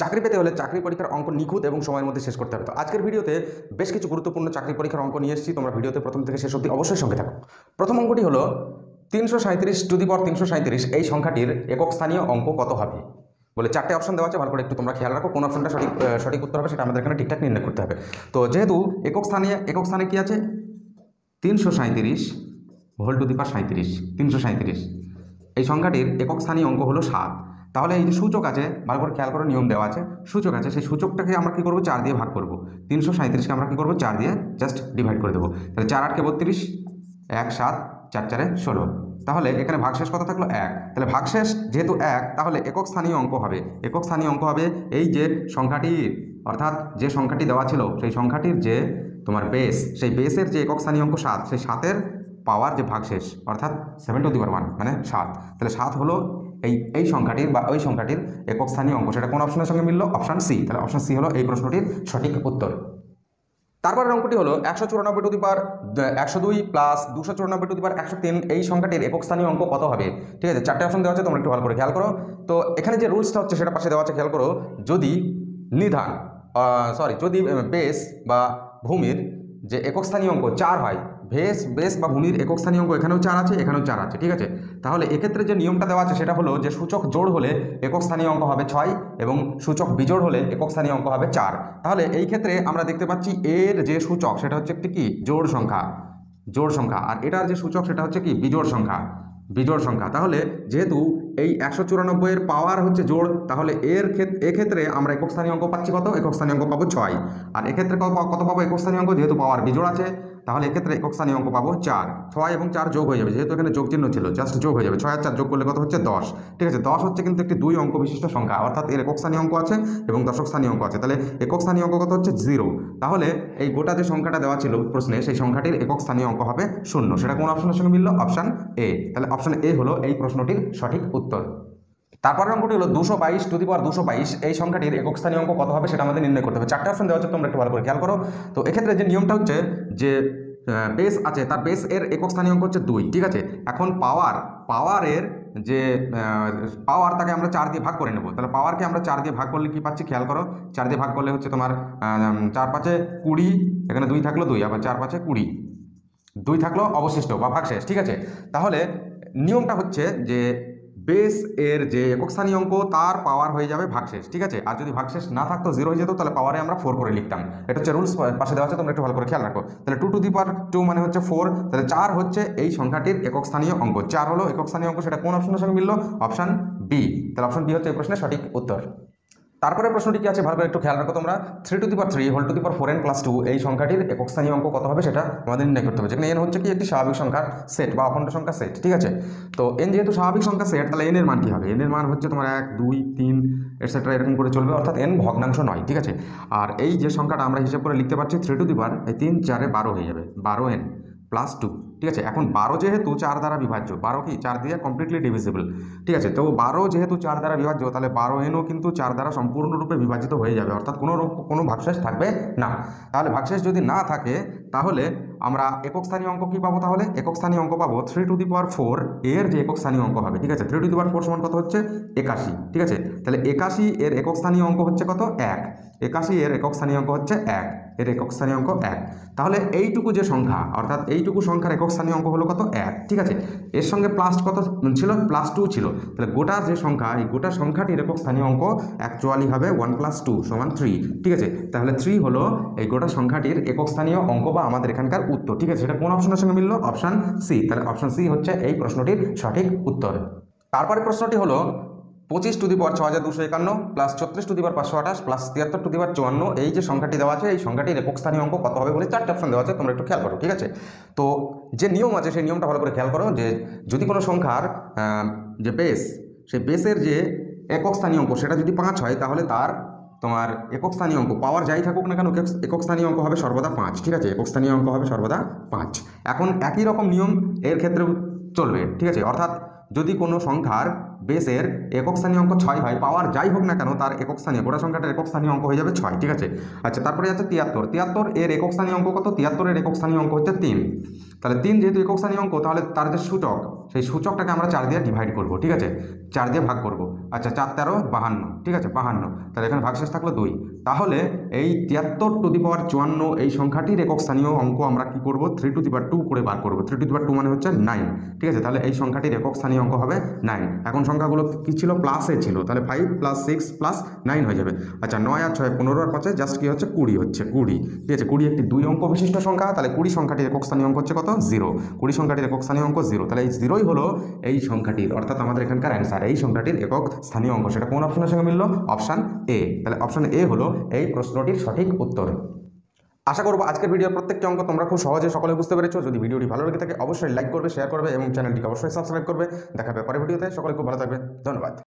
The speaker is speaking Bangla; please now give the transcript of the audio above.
চাকরি পেতে হলে চাকরি পরীক্ষার অঙ্ক নিখুঁত এবং সময়ের মধ্যে শেষ করতে হবে। তো আজকের ভিডিওতে বেশ কিছু গুরুত্বপূর্ণ চাকরি পরীক্ষার অঙ্ক নিয়ে এসেছি। তোমরা ভিডিওতে প্রথম থেকে শেষ অবধি অবশ্যই সঙ্গে থাকো। প্রথম অঙ্কটি হলো 337 এই সংখ্যাটির একক স্থানীয় অঙ্ক কত হবে বলে চারটে অপশন দেওয়া আছে। ভালো করে একটু তোমরা খেয়াল রাখো কোন অপশনটা সঠিক উত্তর হবে সেটা আমাদের এখানে ঠিকঠাক নির্ণয় করতে হবে। তো যেহেতু একক স্থানে কি আছে 337 হোল টু দি পাওয়ার 337 এই সংখ্যাটির একক স্থানীয় অঙ্ক হলো 7। তাহলে এই যে সূচক আছে, ভালো করে খেয়াল করো, নিয়ম দেওয়া আছে, সূচক আছে, সেই সূচকটাকে আমরা কি করব 4 দিয়ে ভাগ করব। 337কে আমরা কি করব 4 দিয়ে জাস্ট ডিভাইড করে দেবো। তাহলে 4 8 কে 32, 1 7 4 4 16। তাহলে এখানে ভাগশেষ কত থাকলো 1। তাহলে ভাগশেষ যেহেতু 1, তাহলে একক স্থানীয় অঙ্ক হবে এই যে সংখ্যাটির, অর্থাৎ যে সংখ্যাটি দেওয়া ছিল সেই সংখ্যাটির যে তোমার বেস, সেই বেসের যে একক স্থানীয় অঙ্ক 7, সেই 7-এর পাওয়ার যে ভাগশেষ অর্থাৎ 7 টু দি পাওয়ার 1 মানে 7। তাহলে 7 হলো এই সংখ্যাটির বা ওই সংখ্যাটির একক স্থানীয় অঙ্ক। সেটা কোন অপশনের সঙ্গে মিলল? Option C. তাহলে অপশন সি হলো এই প্রশ্নটির সঠিক উত্তর। তারপরের অঙ্কটি হলো 194 to the power 102 plus 294 to the power 103 এই সংখ্যাটির একক স্থানীয় অঙ্ক কত হবে? ঠিক আছে, চারটে অপশন দেওয়া আছে, তোমরা একটু ভালো করে খেয়াল করো। তো এখানে যে রুলসটা হচ্ছে সেটা পাশে দেওয়া আছে, খেয়াল করো। যদি যদি বেস বা ভূমির যে একক স্থানীয় অঙ্ক 4 হয়, বেস বা ভূমির একক স্থানীয় অঙ্ক এখানেও 4 আছে, এখানেও 4 আছে, ঠিক আছে। তাহলে এক্ষেত্রে যে নিয়মটা দেওয়া আছে সেটা হলো যে সূচক জোড় হলে একক স্থানীয় অঙ্ক হবে 6 এবং সূচক বিজোড় হলে একক স্থানীয় অঙ্ক হবে 4। তাহলে এই ক্ষেত্রে আমরা দেখতে পাচ্ছি এর যে সূচক সেটা হচ্ছে একটি কি জোড় সংখ্যা, আর এটার যে সূচক সেটা হচ্ছে কি বিজোড় সংখ্যা। তাহলে যেহেতু এই 194 এর পাওয়ার হচ্ছে জোড়, তাহলে এক্ষেত্রে আমরা একক স্থানীয় অঙ্ক পাচ্ছি কত? একক স্থানীয় অঙ্ক পাবো 6। আর এক্ষেত্রে কত পাবো একক স্থানীয় অঙ্ক? যেহেতু পাওয়ার বিজোড় আছে, তাহলে এক্ষেত্রে একক স্থানীয় অঙ্ক পাবো 4। 6 এবং 4 যোগ হয়ে যাবে, যেহেতু এখানে যোগ চিহ্ন ছিল, জাস্ট যোগ হয়ে যাবে। 6 আর 4 যোগ করলে কত হচ্ছে? 10। ঠিক আছে, 10 হচ্ছে কিন্তু একটি 2 অঙ্ক বিশিষ্ট সংখ্যা, অর্থাৎ এর একক স্থানীয় অঙ্ক আছে এবং দশক স্থানীয় অঙ্ক আছে। তাহলে একক স্থানীয় অঙ্ক কত হচ্ছে? 0। তাহলে এই গোটা যে সংখ্যাটা দেওয়া ছিল প্রশ্নে, সেই সংখ্যাটির একক স্থানীয় অঙ্ক হবে 0। সেটা কোন অপশনের সঙ্গে মিলল? Option A. তাহলে অপশন এ হলো এই প্রশ্নটির সঠিক উত্তর। তারপরের অঙ্কটি হলো 222 টু দি পাওয়ার 222 এই সংখ্যাটির একক স্থানীয় অঙ্ক কত হবে সেটা আমাদের নির্ণয় করতে হবে। চারটে অপশন দেওয়া আছে, তোমরা একটু ভালো করে খেয়াল করো। তো এক্ষেত্রে যে নিয়মটা হচ্ছে যে বেস আছে, তার বেস এর একক স্থানীয় অঙ্ক হচ্ছে 2, ঠিক আছে। এখন পাওয়ারের যে পাওয়ার, তাকে আমরা 4 দিয়ে ভাগ করে নেব। তাহলে পাওয়ারকে আমরা 4 দিয়ে ভাগ করলে কি পাচ্ছি? খেয়াল করো, 4 দিয়ে ভাগ করলে হচ্ছে তোমার 4 5 20, এখানে 2 থাকলো 2, আবার 4 5 20, 2 থাকলো অবশিষ্ট বা ভাগশেষ, ঠিক আছে। তাহলে নিয়মটা হচ্ছে যে বেস এর যে একক স্থানীয় অঙ্ক তার পাওয়ার হয়ে যাবে ভাগশেষ, ঠিক আছে। আর যদি ভাগশেষ না থাকতো, 0 হয়ে যেত, তাহলে পাওয়ারে আমরা 4 করে লিখতাম। এটা হচ্ছে রুলস, পাশে দেওয়া আছে, তোমরা একটু ভালো করে খেয়াল রাখো। তাহলে 2 টু দি পাওয়ার 2 মানে হচ্ছে 4। তাহলে 4 হচ্ছে এই সংখ্যাটির একক স্থানীয় অঙ্ক। 4 হলো একক স্থানীয় অঙ্ক। সেটা কোন অপশনের সঙ্গে মিলল? Option B. তাহলে অপশন বি হচ্ছে এই প্রশ্নের সঠিক উত্তর। তারপরে প্রশ্নটি কি আছে ভালো করে একটু খেয়াল রাখো তোমরা। 3 to the power 3 whole to the power 4n plus 2 এই সংখ্যাটির একক স্থানীয় অঙ্ক কত হবে সেটা আমাদের নির্ণয় করতে হবে। যেখানে n হচ্ছে কি একটি স্বাভাবিক সংখ্যার সেট বা অখণ্ড সংখ্যার সেট, ঠিক আছে। তো n যেহেতু স্বাভাবিক সংখ্যার সেট, তাহলে n এর মান কি হবে? n এর মান হচ্ছে তোমার 1 2 3 এটসেট্রা এরকম করে চলবে, অর্থাৎ n ভগ্নাংশ নয়, ঠিক আছে। আর এই যে সংখ্যাটা আমরা হিসাব করে লিখতে পারছি 3 টু দি পাওয়ার 3 4 12 হয়ে যাবে, 12n প্লাস 2, ঠিক আছে। এখন 12 যেহেতু 4 দ্বারা বিভাজ্য, 12 কি 4 দিয়ে কমপ্লিটলি ডিভিজিবল, ঠিক আছে। তো 12 যেহেতু 4 দ্বারা বিভাজ্য, তাহলে 12nও কিন্তু 4 দ্বারা সম্পূর্ণরূপে বিভাজিত হয়ে যাবে, অর্থাৎ কোনো ভাগশেষ থাকবে না। তাহলে ভাগশেষ যদি না থাকে, তাহলে আমরা একক স্থানীয় অঙ্ক কি পাবো? তাহলে একক স্থানীয় অঙ্ক পাবো 3 টু দি পাওয়ার 4 এর যে একক স্থানীয় অঙ্ক হবে, ঠিক আছে। 3 টু দি পাওয়ার 4 সমান কত হচ্ছে? 81, ঠিক আছে। তাহলে 81 এর একক স্থানীয় অঙ্ক হচ্ছে কত? 1। 81 এর একক স্থানীয় অঙ্ক হচ্ছে 1, এর একক স্থানীয় অঙ্ক 1। তাহলে এইটুকু যে সংখ্যা, অর্থাৎ এইটুকু সংখ্যার একক স্থানীয় অঙ্ক হলো কত? 1, ঠিক আছে। এর সঙ্গে প্লাস কত ছিল? প্লাস 2 ছিল। তাহলে গোটা যে সংখ্যা, এই গোটা সংখ্যাটির একক স্থানীয় অঙ্ক অ্যাকচুয়ালি হবে 1 + 2 = 3, ঠিক আছে। তাহলে 3 হলো এই গোটা সংখ্যাটির একক স্থানীয় অঙ্ক বা আমাদের এখানকার উত্তর, ঠিক আছে। সেটা কোন অপশনের সঙ্গে মিলল? Option C. তাহলে অপশন সি হচ্ছে এই প্রশ্নটির সঠিক উত্তর। তারপরে প্রশ্নটি হলো 25 to the power 6251 plus 36 to the power 528 plus 73 to the power 54 এই যে সংখ্যাটি দেওয়া আছে, এই সংখ্যাটির একক স্থানীয় অঙ্ক কত হবে বলে চারটে অপশন দেওয়া আছে, তোমরা একটু খেয়াল করো, ঠিক আছে। তো যে নিয়ম আছে সেই নিয়মটা ভালো করে খেয়াল করো, যে যদি কোনো সংখ্যার যে বেস, সেই বেসের যে একক স্থানীয় অঙ্ক সেটা যদি 5 হয়, তাহলে তার তোমার একক স্থানীয় অঙ্ক পাওয়ার যাই থাকুক না কেন, একক স্থানীয় অঙ্ক হবে সর্বদা 5, ঠিক আছে। একক স্থানীয় অঙ্ক হবে সর্বদা 5। এখন একই রকম নিয়ম এর ক্ষেত্রেও চলবে, ঠিক আছে। অর্থাৎ যদি কোনো সংখ্যার বেসের একক স্থানীয় অঙ্ক 6 হয়, পাওয়ার যাই হোক না কেন তার একক স্থানীয় গোটা সংখ্যাটার একক স্থানীয় অঙ্ক হয়ে যাবে 6, ঠিক আছে। আচ্ছা, তারপরে আছে 73 এর একক স্থানীয় অঙ্ক কত? 73 এর একক স্থানীয় অঙ্ক হচ্ছে 3। তাহলে 3 যেহেতু একক স্থানীয় অঙ্ক, তাহলে তার যে সূচক, সেই সূচকটাকে আমরা 4 দিয়ে ডিভাইড করব, ঠিক আছে, 4 দিয়ে ভাগ করব। আচ্ছা, 4 13 52, ঠিক আছে, 52। তাহলে এখানে ভাগশেষ থাকলো 2। তাহলে এই 73/54 এই সংখ্যাটির একক স্থানীয় অঙ্ক আমরা কি করব? 3/2 করে বার করব। 3/2 মানে হচ্ছে 9, ঠিক আছে। তাহলে এই সংখ্যাটির একক স্থানীয় অঙ্ক হবে 9। এখন সংখ্যাগুলো কি ছিল? প্লাসে ছিল, তাহলে 5 + 6 + 9 হয়ে যাবে। আচ্ছা, 9 আর 6 15 আর 5 জাস্ট কি হচ্ছে? 20 হচ্ছে, 20, ঠিক আছে। 20 একটি 2 অঙ্ক বিশিষ্ট সংখ্যা, তাহলে 20 সংখ্যাটির একক স্থানীয় অঙ্ক হচ্ছে কত? 0। 20 সংখ্যাটির একক স্থানীয় অঙ্ক 0, তাহলে এই 0ই হলো এই সংখ্যাটির, অর্থাৎ আমাদের এখানকার অ্যান্সার, এই সংখ্যাটির একক স্থানীয় অঙ্ক। সেটা কোন অপশনের সঙ্গে মিললো? Option A. তাহলে অপশান এ হলো এই প্রশ্নটির সঠিক উত্তর। আশা করবো আজকের ভিডিওর প্রত্যেকটি অঙ্ক তোমরা খুব সহজে সকলে বুঝতে পেরেছো। যদি ভিডিওটি ভালো লেগে থাকে অবশ্যই লাইক করবে, শেয়ার করবে এবং চ্যানেলটিকে অবশ্যই সাবস্ক্রাইব করবে। দেখা হবে পরের ভিডিওতে। সকলে খুব ভালো থাকবে, ধন্যবাদ।